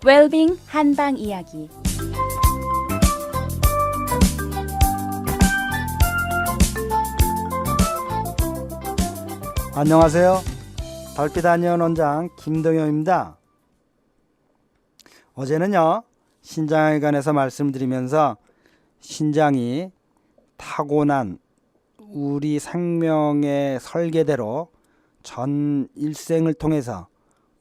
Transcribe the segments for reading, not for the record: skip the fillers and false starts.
웰빙 한방 이야기. 안녕하세요. 달빛 안녕 원장 김동영입니다. 어제는요, 신장에 관해서 말씀드리면서 신장이 타고난 우리 생명의 설계대로 전 일생을 통해서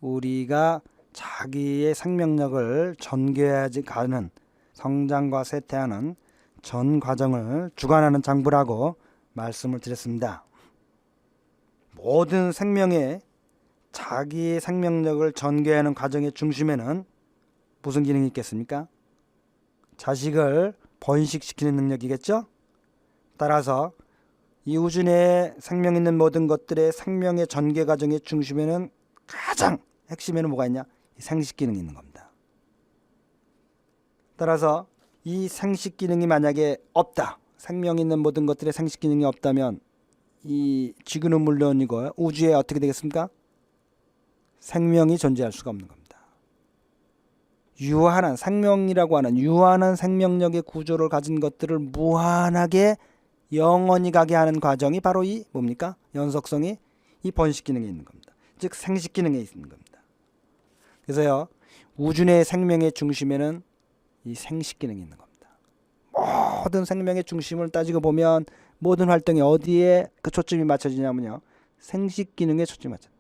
우리가 자기의 생명력을 전개해가는 성장과 쇠퇴하는 전 과정을 주관하는 장부라고 말씀을 드렸습니다. 모든 생명의 자기의 생명력을 전개하는 과정의 중심에는 무슨 기능이 있겠습니까? 자식을 번식시키는 능력이겠죠? 따라서 이 우주 내에 생명 있는 모든 것들의 생명의 전개 과정의 중심에는 가장 핵심에는 뭐가 있냐? 이 생식 기능이 있는 겁니다. 따라서 이 생식 기능이 만약에 없다, 생명 있는 모든 것들의 생식 기능이 없다면 이 지구는 물론이고 우주에 어떻게 되겠습니까? 생명이 존재할 수가 없는 겁니다. 유한한 생명이라고 하는 유한한 생명력의 구조를 가진 것들을 무한하게 영원히 가게 하는 과정이 바로 이 뭡니까? 연속성이 이 번식 기능에 있는 겁니다. 즉 생식 기능에 있는 겁니다. 그래서요, 우주 내 생명의 중심에는 이 생식 기능이 있는 겁니다. 모든 생명의 중심을 따지고 보면 모든 활동이 어디에 그 초점이 맞춰지냐면요, 생식 기능에 초점이 맞춰.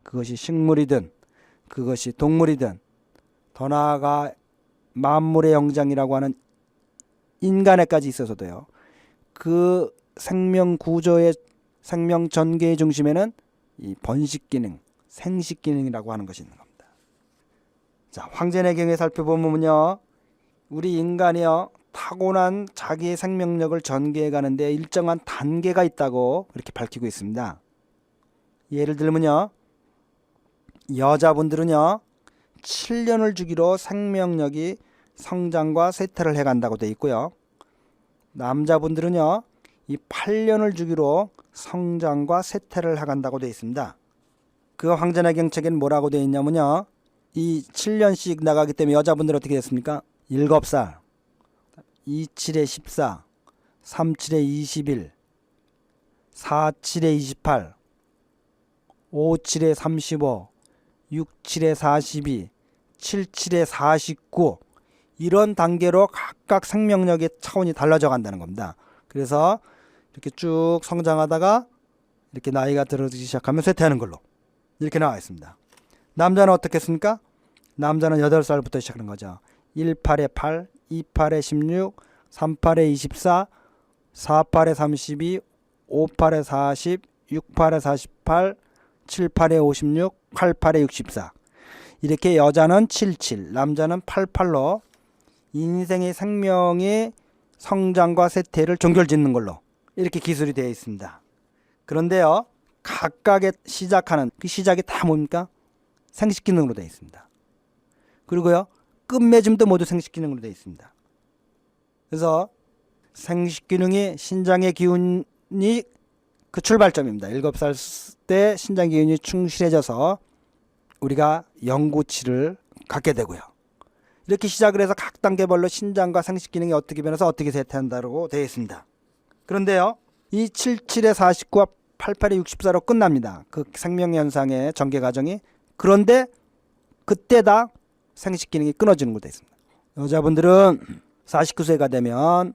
그것이 식물이든 그것이 동물이든 더 나아가 만물의 영장이라고 하는 인간에까지 있어서도요, 그 생명 구조의 생명 전개의 중심에는 이 번식 기능, 생식 기능이라고 하는 것이 있는 겁니다. 자, 황제내경에 살펴보면요, 우리 인간이요, 타고난 자기의 생명력을 전개해 가는데 일정한 단계가 있다고 그렇게 밝히고 있습니다. 예를 들면요, 여자분들은요 7년을 주기로 생명력이 성장과 쇠퇴를 해간다고 되어 있고요, 남자분들은요 이 8년을 주기로 성장과 쇠퇴를 해간다고 되어 있습니다. 그 황제내경 책에는 뭐라고 되어 있냐면요, 이 7년씩 나가기 때문에 여자분들은 어떻게 됐습니까? 7살, 27에 14, 37에 21, 47에 28, 57에 35, 67에 42, 77에 49, 이런 단계로 각각 생명력의 차원이 달라져 간다는 겁니다. 그래서 이렇게 쭉 성장하다가 이렇게 나이가 들어지기 시작하면 쇠퇴하는 걸로 이렇게 나와 있습니다. 남자는 어떻겠습니까? 남자는 8살부터 시작하는 거죠. 18에 8, 28에 16, 38에 24, 48에 32, 58에 40, 68에 48, 78에 56, 88에 64. 이렇게 여자는 77, 남자는 88로 인생의 생명의 성장과 쇠퇴를 종결짓는 걸로 이렇게 기술이 되어 있습니다. 그런데요, 각각의 시작하는 그 시작이 다 뭡니까? 생식 기능으로 되어 있습니다. 그리고요, 끝맺음도 모두 생식 기능으로 되어 있습니다. 그래서 생식 기능이 신장의 기운이 그 출발점입니다. 7살 때 신장 기운이 충실해져서 우리가 영구치를 갖게 되고요, 이렇게 시작을 해서 각 단계별로 신장과 생식 기능이 어떻게 변해서 어떻게 쇠퇴한다고 되어 있습니다. 그런데요, 이 77에 49와 88에 64로 끝납니다. 그 생명현상의 전개 과정이. 그런데 그때 다 생식 기능이 끊어지는 걸로 되어 있습니다. 여자분들은 49세가 되면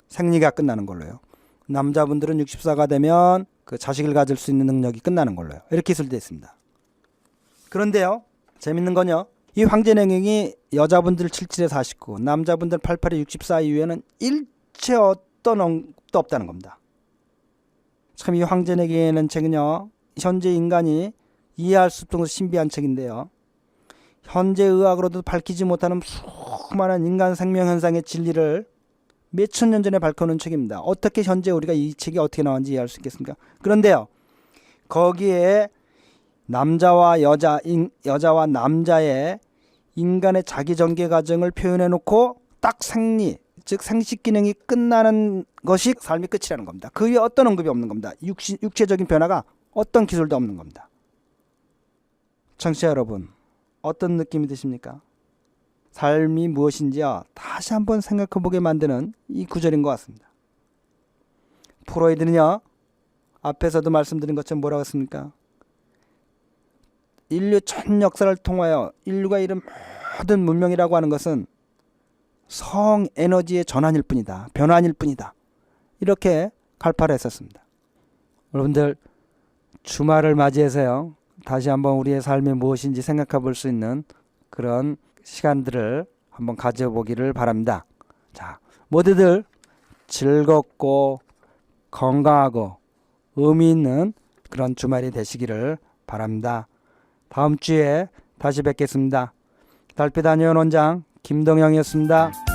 생리가 끝나는 걸로요, 남자분들은 64가 되면 그 자식을 가질 수 있는 능력이 끝나는 걸로요, 이렇게 기술되어 있습니다. 그런데요, 재밌는 건요, 이 황제내경이 여자분들 77에 49, 남자분들 88에 64 이후에는 일체 어떤 언급도 없다는 겁니다. 참 이 황제내경이라는 책은요, 현재 인간이 이해할 수 없는 신비한 책인데요, 현재 의학으로도 밝히지 못하는 수많은 인간 생명 현상의 진리를 몇천 년 전에 밝혀놓은 책입니다. 어떻게 현재 우리가 이 책이 어떻게 나왔는지 이해할 수 있겠습니까? 그런데요, 거기에 남자와 여자와 남자의 인간의 자기 전개 과정을 표현해 놓고 딱 생리, 즉 생식 기능이 끝나는 것이 삶의 끝이라는 겁니다. 그 위에 어떤 언급이 없는 겁니다. 육체적인 변화가 어떤 기술도 없는 겁니다. 청취자 여러분, 어떤 느낌이 드십니까? 삶이 무엇인지요 다시 한번 생각해 보게 만드는 이 구절인 것 같습니다. 프로이드는요, 앞에서도 말씀드린 것처럼 뭐라고 했습니까? 인류 전 역사를 통하여 인류가 이룬 모든 문명이라고 하는 것은 성 에너지의 전환일 뿐이다. 변환일 뿐이다. 이렇게 갈파를 했었습니다. 여러분들 주말을 맞이해서요, 다시 한번 우리의 삶이 무엇인지 생각해 볼 수 있는 그런 시간들을 한번 가져보기를 바랍니다. 자, 모두들 즐겁고 건강하고 의미 있는 그런 주말이 되시기를 바랍니다. 다음 주에 다시 뵙겠습니다. 달빛 안녕 원장 김동영이었습니다.